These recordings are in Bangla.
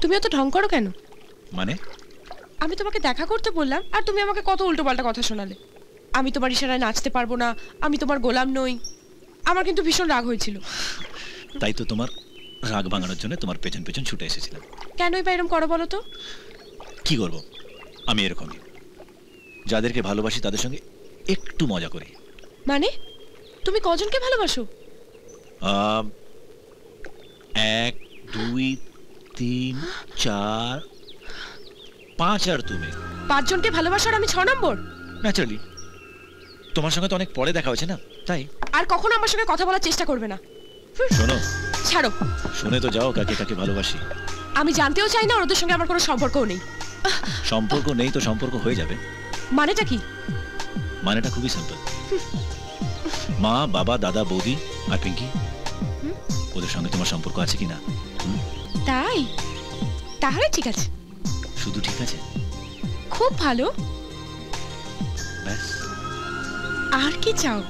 তুমি অত ঢং করো কেন? মানে? আমি তোমাকে দেখা করতে বললাম আর তুমি আমাকে কত উল্টোপাল্টা কথা শোনালে। আমি তোমার ইশারায় নাচতে পারবো না, আমি তোমার গোলাম নই। আমার কিন্তু ভীষণ রাগ হয়েছিল। তাই তো তোমার রাগ ভাঙানোর জন্য তোমার পেছন পেছন ছুটে এসেছিলাম। কেনই বা এরকম করো বলো তো? কি করবো, আমি এরকমই। যাদেরকে ভালোবাসি তাদের সঙ্গে একটু মজা করি। মানে তুমি কজনকে ভালোবাসো? 1 2 3 4 5 আর তুমি 5 জনকে ভালোবাসার আমি 6 নম্বর? ন্যাচারালি। তোমার সঙ্গে তো অনেক পরে দেখা হয়েছে না, তাই। আর কখনো আমার সঙ্গে কথা বলার চেষ্টা করবে না। শোনো, ছাড়ো। শুনে তো যাও কাকে কাকে ভালোবাসি। আমি জানতেও চাই না, ওদের সঙ্গে আমার কোনো সম্পর্কও নেই। সম্পর্ক নেই তো সম্পর্ক হয়ে যাবে। মানেটা কি? মানেটা খুবই সিম্পল। মা, বাবা, দাদা, বৌদি আর পিঙ্কি, ওদের সঙ্গে তোমার সম্পর্ক আছে কিনা? তাই? তাহলে ঠিক আছে। শুধু ঠিক আছে? খুব ভালো। ব্যাস। আর কি চাও?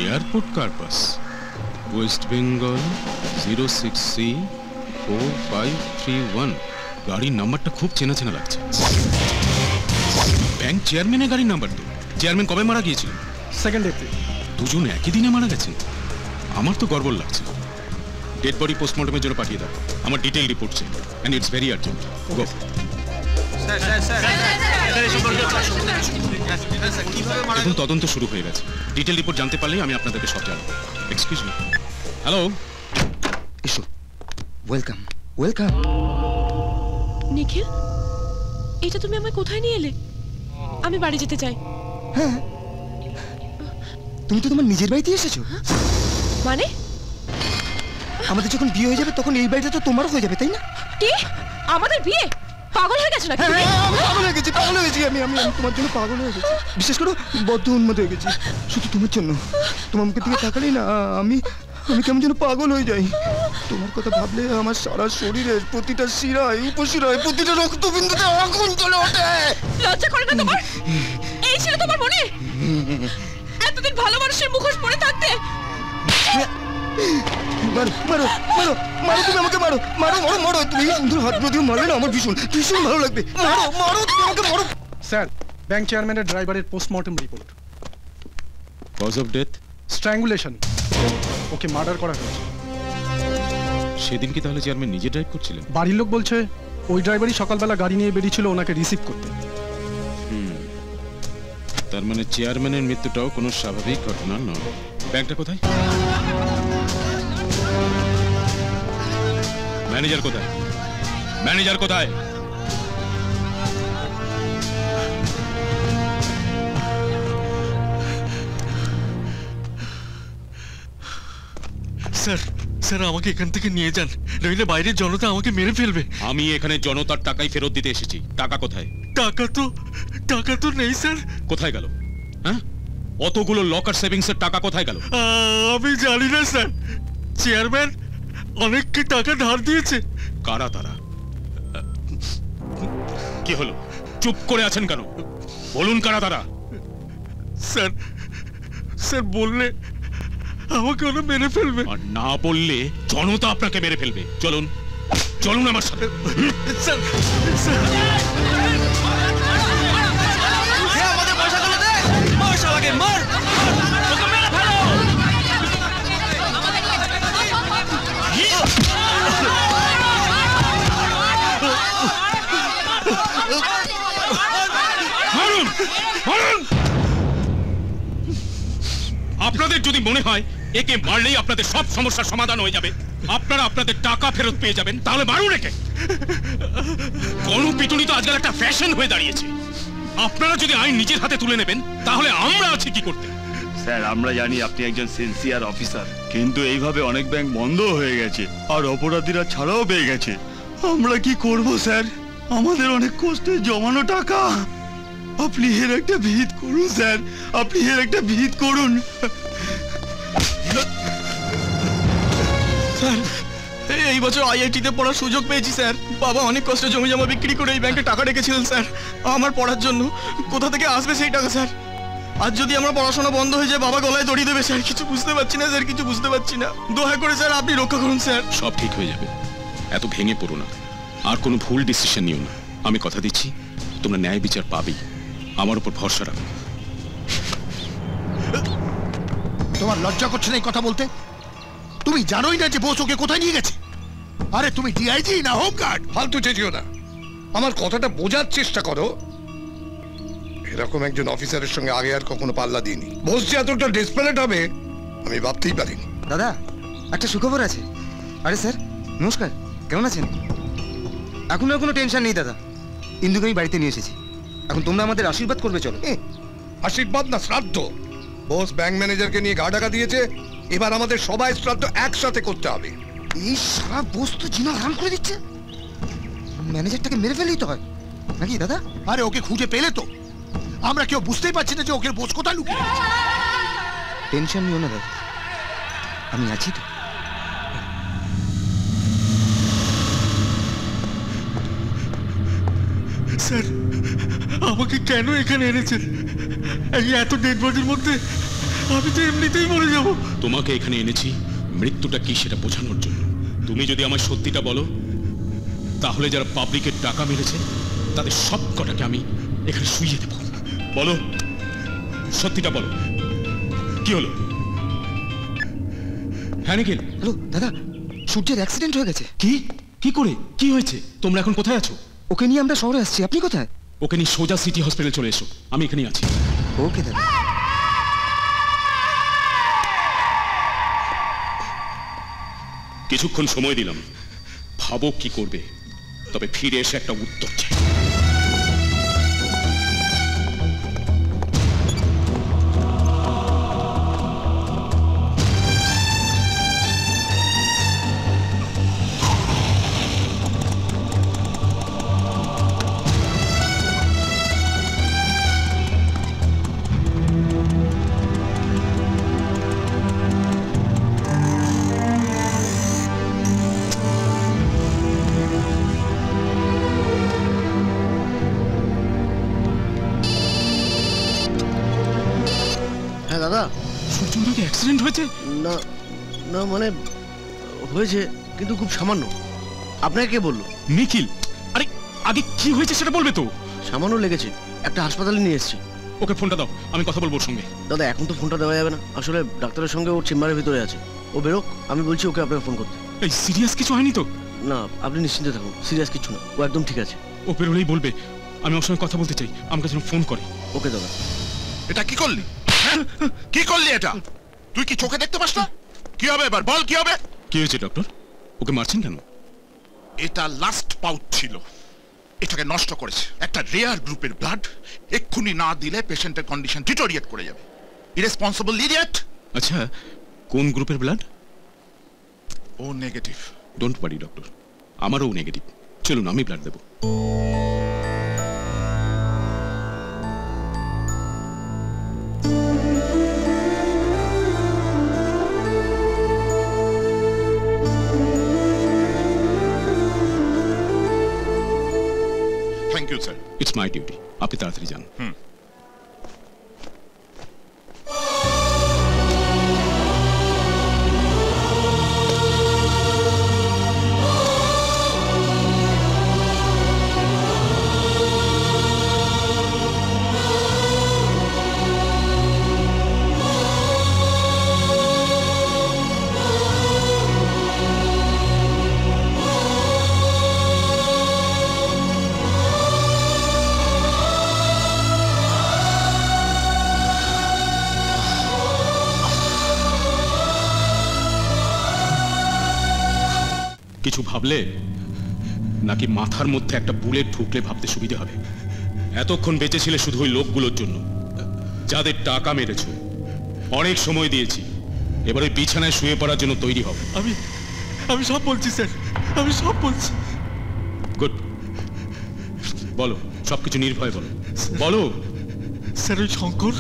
এয়ারপোর্ট কার্পাস, ওয়েস্ট বেঙ্গল 06C4531। গাড়ির নাম্বারটা খুব চেনা চেনা লাগছে। ব্যাংক চেয়ারম্যানের গাড়ির নাম্বার তো। চেয়ারম্যান কবে মারা গিয়েছিল? 2 এপ্রিল। দুজন একই দিনে মারা গেছেন। আমার তো গর্বল লাগছে। ডেড বডি পোস্টমর্টমের জন্য পাঠিয়ে দাও। আমার ডিটেইল রিপোর্ট চাই, এন্ড ইটস ভেরি আর্জেন্ট। গো। এখন তদন্ত শুরু হয়ে গেছে। ডিটেল রিপোর্ট জানতে পারলেই আমি আপনাদেরকে সব জানাবো। Excuse me. হ্যালো। এসো। Welcome welcome. নিখিল, এটা তুমি আমায় কোথায় নিয়ে এলে? আমি বাড়ি যেতে চাই। হ্যাঁ, তুমি তো তোমার নিজের বাড়িতে এসেছো। মানে? আমাদের যখন বিয়ে হয়ে যাবে তখন এই বাড়িটা তো তোমারও হয়ে যাবে, তাই না? কি? আমাদের বিয়ে? পাগল হয়ে গেছো নাকি? আমি পাগল হয়ে গেছি, পাগল হয়ে গেছি। আমি তোমার জন্য পাগল হয়ে গেছি। বিশেষ করে বদ্ধ উন্মাদ হয়ে গেছি শুধু তোমার জন্য। তোমার মুখের দিকে তাকালেই না আমি কেমন যেন পাগল হয়ে যাই। তোমার কথা ভাবলে আমার সারা শরীরের প্রতিটা শিরায়, উপশিরায়, প্রতিটা রক্তবিন্দুতে আগুন জ্বলে ওঠে। লজ্জা করে না তোমার? এই ছিল তোমার মনে? এতদিন ভালো মানুষের মুখোশ পরে থাকতে? মারো মারো মারো মারো, তুমি আমাকে মারো মারো মারো মারো। তুমি সুন্দর হাত দিয়ে মারলে না আমার ভীষণ ভীষণ ভালো লাগবে। মারো মারো, তুমি আমাকে মারো। স্যার, ব্যাংক চেয়ারম্যানের ড্রাইভারের postmortem report. Cause of death? Strangulation. Okay murder করা হয়েছে। সেদিন কি তাহলে চেয়ারম্যান নিজে ড্রাইভ করছিলেন? বাড়ির লোক বলছে ওই ড্রাইভারই সকালবেলা গাড়ি নিয়ে বেরিয়েছিল ওনাকে রিসিভ করতে। তার মানে চেয়ারম্যানের মৃত্যুটাও কোনো স্বাভাবিক ঘটনা নয়। ব্যাংকটা কোথায়? ম্যানেজার কোথায়? ম্যানেজার কোথায়? স্যার স্যার আমাকে এখান থেকে নিয়ে যান, নইলে বাইরের জনতা আমাকে মেরে ফেলবে। আমি এখানে জনতার টাকাই ফেরত দিতে এসেছি। টাকা কোথায়? টাকা তো নেই স্যার। কোথায় গেল? হ্যাঁ, অতগুলো লকার সেভিংস এর টাকা কোথায় গেল? আমি জানি না স্যার, চেয়ারম্যান অনেককে টাকা ধার দিয়েছে। কারা তারা? কি হলো, চুপ করে আছেন কেন? বলুন কারা তারা। স্যার স্যার বললে আমাকে ওরা মেরে ফেলবে। আর না বললে জনতা আপনাকে মেরে ফেলবে। চলুন চলুন আমার সাথে। স্যার স্যার আমাদের পয়সাগুলো দে, মার শালাকে, মার, ওকে মেরে ফেলো। মারুন মারুন। আপনাদের যদি মনে হয় একে মারলেই আপনাদের সব সমস্যার সমাধান হয়ে যাবে, আপনারা আপনাদের টাকা ফেরত পেয়ে যাবেন, তাহলে মারুন একে। গণপিটুনি তো আজকাল একটা ফ্যাশন হয়ে দাঁড়িয়েছে। আপনারা যদি আইন নিজের হাতে তুলে নেবেন, তাহলে আমরা আছি কি করতে? স্যার আমরা জানি আপনি একজন সিনসিয়ার অফিসার, কিন্তু এইভাবে অনেক ব্যাংক বন্ধ হয়ে গেছে আর অপরাধীরা ছাড়াও পেয়ে গেছে। আমরা কি করব স্যার? আমাদের অনেক কষ্টে জমানো টাকা। আপনি এর একটা ভিত করুন স্যার, আপনি এর একটা ভিত করুন। স্যার এই বছর আইআইটিতে পড়ার সুযোগ পেয়েছি স্যার। বাবা অনেক কষ্টে জমি জমা বিক্রি করে এই ব্যাংকে টাকা রেখেছিলেন স্যার আমার পড়ার জন্য। কোথা থেকে আসবে সেই টাকা স্যার? আজ যদি আমার পড়াশোনা বন্ধ হয়ে যায়, বাবা গলায় দড়ি দেবে স্যার। কিছু বুঝতে পারছি না স্যার, কিছু বুঝতে পারছি না। দয়া করে স্যার আপনি রক্ষা করুন স্যার। সব ঠিক হয়ে যাবে, এত ভেঙে পড়ো না, আর কোনো ভুল ডিসিশন নিও না। আমি কথা দিচ্ছি তোমরা ন্যায় বিচার পাবেই, আমার উপর ভরসা রাখো। তোমার লজ্জা করছে না এই কথা বলতে? তুমি জানোই না যে বোস ওকে কোথায় নিয়ে গেছে? আরে তুমি ডিআইজি না হোম গার্ড। ফালতু চেঁচিও না, আমার কথাটা বোঝার চেষ্টা করো। এরকম একজন অফিসারের সঙ্গে আগে আর কখনো পাল্লা দিইনি। বোস যে এতটা ডেসপারেট হবে আমি ভাবতেই পারিনি। দাদা একটা সুখবর আছে। আরে স্যার নমস্কার, কেমন আছেন? এখনো কোনো টেনশন নেই দাদা, ইন্দুকে আমি বাড়িতে নিয়ে এসেছি। এখন তোমরা আমাদের আশীর্বাদ করবে, চলো। আশীর্বাদ না শ্রাদ্ধ। বোস ব্যাংক ম্যানেজারকে নিয়ে গা ঢাকা দিয়েছে, এবার আমাদের সবাই শ্রাদ্ধ একসাথে করতে হবে। এই সারা বোস তো জিনা হারাম করে দিচ্ছে। ম্যানেজারটাকে মেরে ফেলেই তো হয় নাকি দাদা? আরে ওকে খুঁজে পেলে তো আমরা কেউ বুঝতেই পারছি না যে ওকে বোস কোথায় লুকিয়ে রেখেছে। টেনশন নিও না দাদা, আমি আছি তো। স্যার আমাকে কেন এখানে এনেছেন? এই এত ডেড বডির মধ্যে আমি তো এমনিতেই মরে যাব। তোমাকে এখানে এনেছি মৃত্যুটা কি সেটা বোঝানোর জন্য। তুমি যদি আমায় সত্যিটা বলো, তাহলে যারা পাবলিকের টাকা মেরেছে তাদের সব কটাকে আমি এখানে শুইয়ে দেব। বলো, সত্যিটা বলো, কি হলো? হ্যাঁ নিখিল। হ্যালো দাদা, সূর্যের অ্যাক্সিডেন্ট হয়ে গেছে। কি কি করে কি হয়েছে? তোমরা এখন কোথায় আছো? ওকে নিয়ে আমরা শহরে আসছি, আপনি কোথায়? ওকে নিয়ে সোজা সিটি হসপিটাল চলে এসো, আমি এখানেই আছি। ওকে দাদা। কিছুক্ষণ সময় দিলাম, ভাবো কি করবে, তবে ফিরে এসে একটা উত্তর চাই। হ্যাঁ দাদা। সূর্যনাকে অ্যাক্সিডেন্ট হয়েছে? না না মানে হয়েছে, কিন্তু খুব সামান্য। আপনাকে কে বললো? নিখিল। আরে আগে কি হয়েছে সেটা বলবে তো। সামান্য লেগেছে, একটা হাসপাতালে নিয়ে এসেছি। ওকে ফোনটা দাও, আমি কথা বলবো ওর সঙ্গে। দাদা এখন তো ফোনটা দেওয়া যাবে না, আসলে ডাক্তারের সঙ্গে ওর চেম্বারের ভিতরে আছে। ও বেরোক, আমি বলছি ওকে আপনাকে ফোন করতে। এই সিরিয়াস কিছু হয়নি তো? না আপনি নিশ্চিন্তে থাকুন, সিরিয়াস কিছু না, ও একদম ঠিক আছে। ও বেরোলেই বলবে আমি ওর সঙ্গে কথা বলতে চাই, আমাকে যেন ফোন করে। ওকে দাদা। এটা কি করলি? কি করলি এটা? তুই কি চোখে দেখতে পাস না? কি হবে এবার বল, কি হবে? কি হয়েছে ডক্টর? ওকে মারছেন কেন? এটা লাস্ট পাউচ ছিল, এটাকে নষ্ট করেছে। একটা রেয়ার গ্রুপের ব্লাড এক্ষুনি না দিলে পেশেন্টের কন্ডিশন ডিটোরিয়েট করে যাবে। Irresponsible idiot. আচ্ছা, কোন গ্রুপের blood? O negative. Don't worry doctor, আমারও নেগেটিভ। চলুন আমি ব্লাড দেবো। Thank you sir. It's my duty. আপনি তাড়াতাড়ি যান। কিছু ভাবলে নাকি মাথার মধ্যে একটা বুলেট ঢুকলে ভাবতে সুবিধা হবে? এতক্ষণ বেঁচে ছিলে শুধু ওই লোকগুলোর জন্য যাদের টাকা মেরেছো। অনেক সময় দিয়েছি, এবার ওই বিছানায় শুয়ে পড়ার জন্য তৈরি হবে। আমি সব বলছি স্যার, আমি সব বলছি। গুড, বলো, সবকিছু নির্ভয় বলো। বলো স্যার, ওই শঙ্কর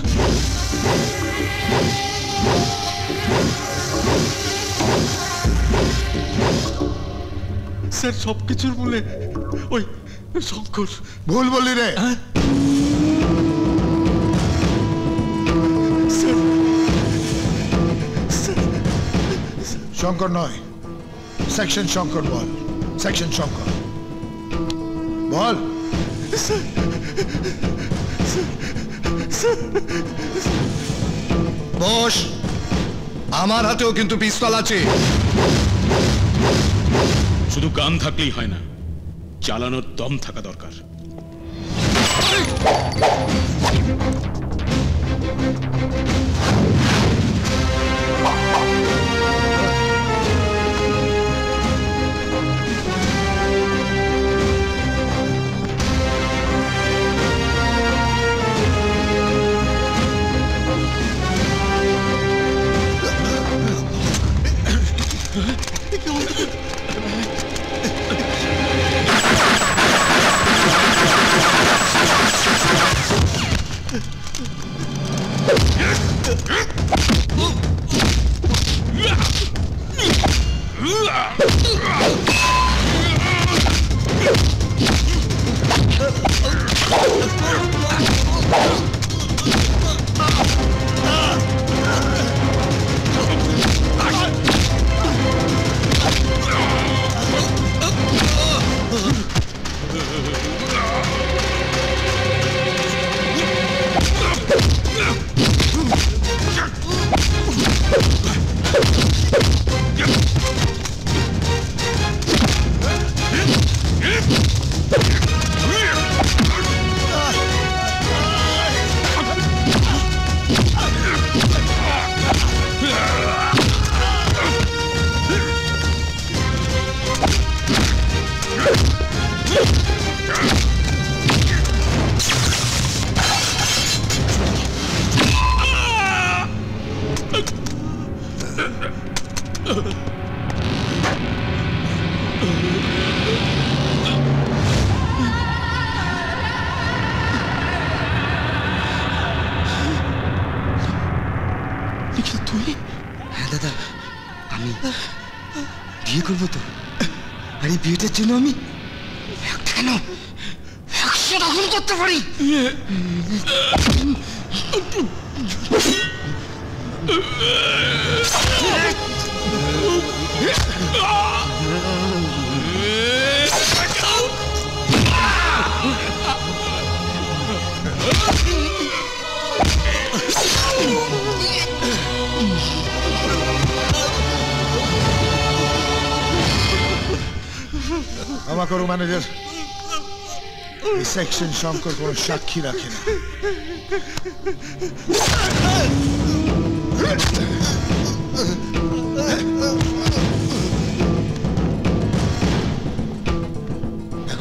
স্যার সবকিছুর মূলে ওই শঙ্কর। ভুল বললি রে। শঙ্কর নয়, সেকশন শঙ্কর বল। সেকশন শঙ্কর বল। বস, আমার হাতেও কিন্তু পিস্তল আছে। শুধু গান থাকলেই হয় না, চালানোর দম থাকা দরকার। হ্যাঁ দাদা, আমি বিয়ে করবো তো। আর এই বিয়েটার জন্য আমি কেন 100টা খুন করতে পারি। ক্ষমা করো ম্যানেজার, এই সেকশন শঙ্কর কোনো সাক্ষী রাখে না।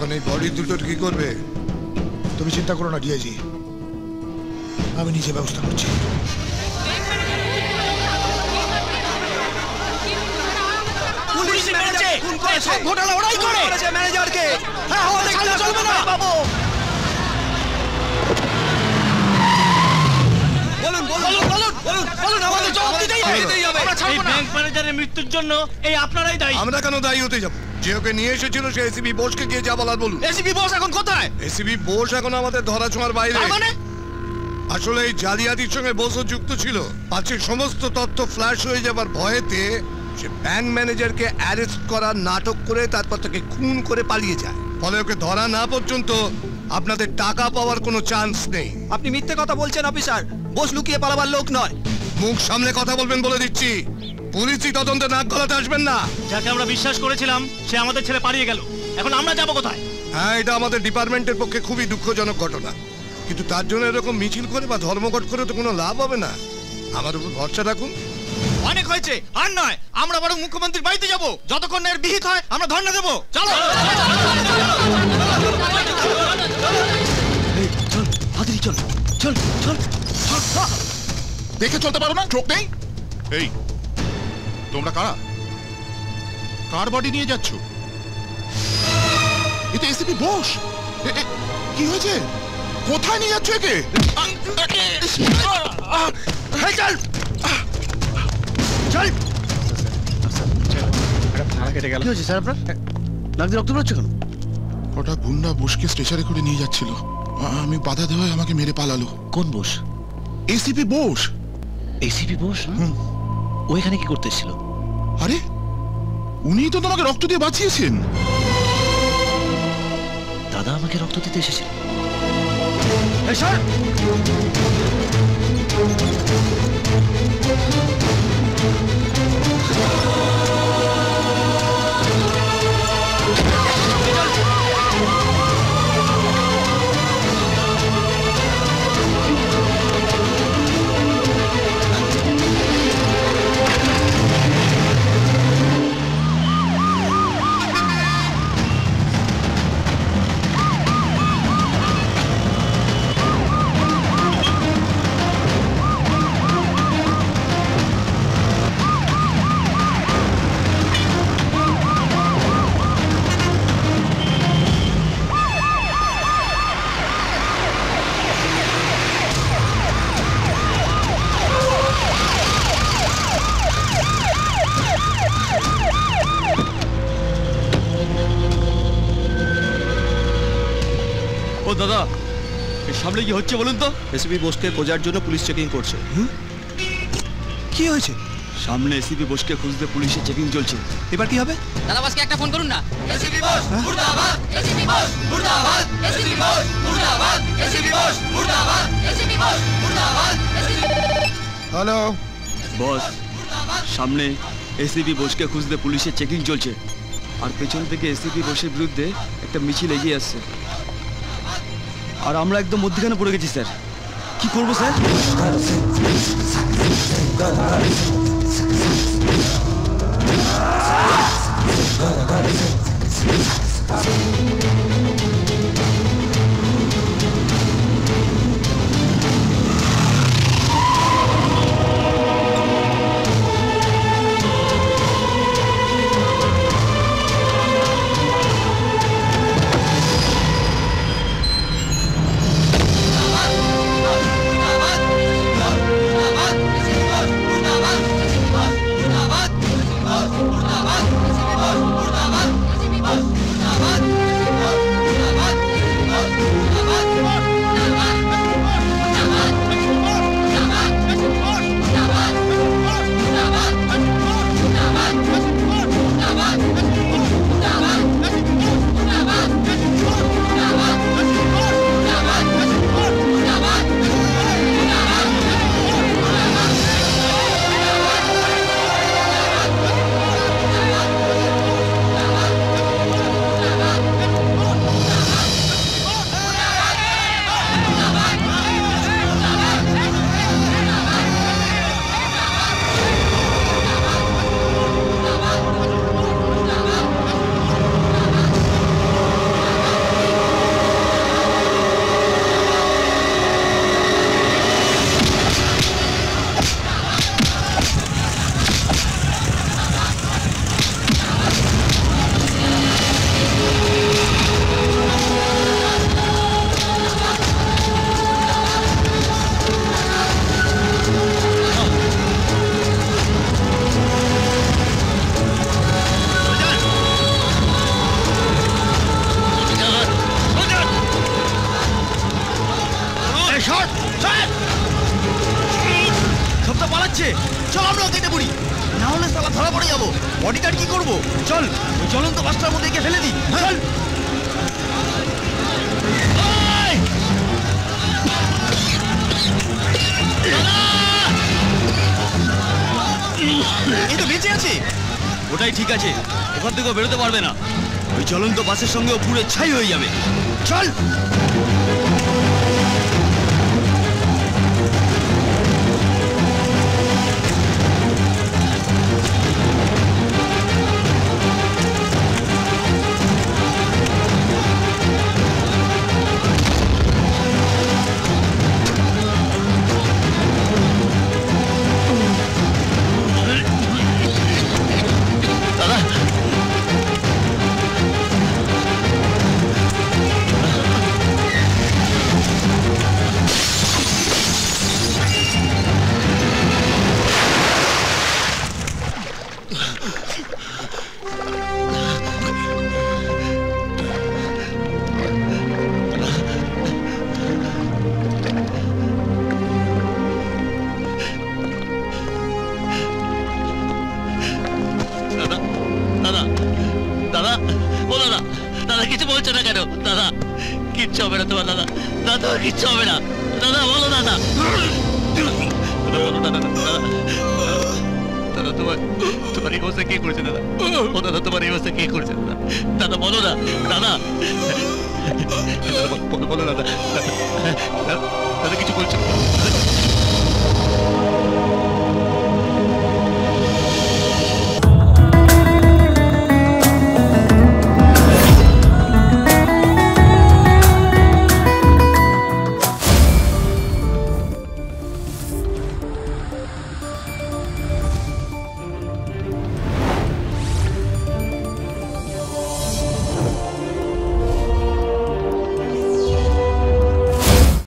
এখন এই বডি দুটোর কি করবে? তুমি চিন্তা করো না ডিআইজি, আমি নিজে ব্যবস্থা করছি। পুলিশ মেরেছে, খুন করেছে, ঘোটালা ওরাই করে ম্যানেজারকে। হ্যাঁ আমাদের চলবে না বাবু। বলুন বলুন বলুন বলুন বলুন, আমাদের জবাব দিতেই হবে। আমরা ছাড়বো না। ব্যাংক ম্যানেজারের মৃত্যুর জন্য এই আপনারাই দায়ী। আমরা কেন দায়ী হতে যাব? যে ওকে নিয়ে এসেছিল সে এসিবি বোসকে গিয়ে যা বলার বলুন। এসিপি বোস এখন কোথায়? এসিবি বোস এখন আমাদের ধরাছোঁয়ার বাইরে। মানে আসলে এই জালিয়াতির সঙ্গে বোসও যুক্ত ছিল। পাছে সমস্ত তথ্য ফ্ল্যাশ হয়ে যাবার ভয়েতে সে ব্যাংক ম্যানেজারকে অ্যারেস্ট করার নাটক করে তারপর তাকে খুন করে পালিয়ে যায়। ফলে ওকে ধরা না পর্যন্ত আপনাদের টাকা পাওয়ার কোনো চান্স নেই। আপনি মিথ্যে কথা বলছেন অফিসার। বোস লুকিয়ে পালাবার লোক নয়। মুখ সামলে কথা বলবেন বলে দিচ্ছি। পুলিশই তদন্তে নাক গলাতে আসবেন না। যাকে আমরা বিশ্বাস করেছিলাম সে আমাদের ছেড়ে পালিয়ে গেল। এখন আমরা যাব কোথায়? হ্যাঁ, এটা আমাদের ডিপার্টমেন্টের পক্ষে খুবই দুঃখজনক ঘটনা, কিন্তু তার জন্য এরকম মিছিল করে বা ধর্মঘট করে তো কোনো লাভ হবে না। আমার উপর ভরসা রাখুন। অনেক হয়েছে, আর নয়। আমরা বরং মুখ্যমন্ত্রীর বাড়িতে যাব। যতক্ষণ না এর বিহিত হয় আমরা ধর্ণা দেবো। চলো চল চল চল চল। দেখে চলতে পারো না? চোখ নেই? এই তোমরা কারা? কার বডি নিয়ে যাচ্ছ? এটা এসিপি বোস। কি হয়েছে? কোথায় নিয়ে যাচ্ছ একে? চল চল। কি হয়েছে স্যার আপনার? নাক দিয়ে রক্ত বেরোচ্ছে কেন? ওটা গুন্ডা বোসকে স্ট্রেচারে করে নিয়ে যাচ্ছিল। আমি বাধা দেওয়ায় আমাকে মেরে পালালো। কোন বোস? এসিপি বোস। এসিপি বোস? ও এখানে কি করতে এসেছিল? আরে উনিই তো তোমাকে রক্ত দিয়ে বাঁচিয়েছেন। দাদা আমাকে রক্ত দিতে এসেছিল? ও দাদা, এর সামনে কি হচ্ছে বলুন তো? এসিপি বোসকে খোঁজার জন্য পুলিশ চেকিং করছে। কি হয়েছে? সামনে এসিপি বোসকে খুঁজতে পুলিশের চেকিং চলছে। এবার কি হবে? দাদা বসকে একটা ফোন করুন না। এসিপি বোস মুর্দাবাদ, এসিপি বোস মুর্দাবাদ, এসিপি বোস মুর্দাবাদ, এসিপি বোস মুর্দাবাদ, এসিপি বোস মুর্দাবাদ। হ্যালো বস, সামনে এসিপি বোসকে খুঁজতে পুলিশের চেকিং চলছে, আর পেছন থেকে এসিপি বোসের বিরুদ্ধে একটা মিছিল এগিয়ে আসছে, আর আমরা একদম মধ্যখানে পড়ে গেছি স্যার। কি করবো স্যার? আবার ধরা পড়ে যাবো। বডিটার কি করবো? চল ওই জ্বলন্ত বাসটার মধ্যে একে ফেলে দিই। চল। এই তো বেঁচে আছে। ওটাই ঠিক আছে, ওখান থেকেও বেরোতে পারবে না। ওই জ্বলন্ত বাসের সঙ্গে পুরো ছাই হয়ে যাবে। চল। কিছু বলছো না কেন দাদা? কিচ্ছু হবে না তোমার দাদা, দাদা কিচ্ছু হবে না দাদা, বলো দাদা, বলো দাদা, দাদা তোমার তোমার এই অবস্থা কে করেছে দাদা? ও দাদা তোমার এই অবস্থা কে করেছে দাদা? দাদা বলো না দাদা, বলো দাদা, দাদা কিছু বলছো?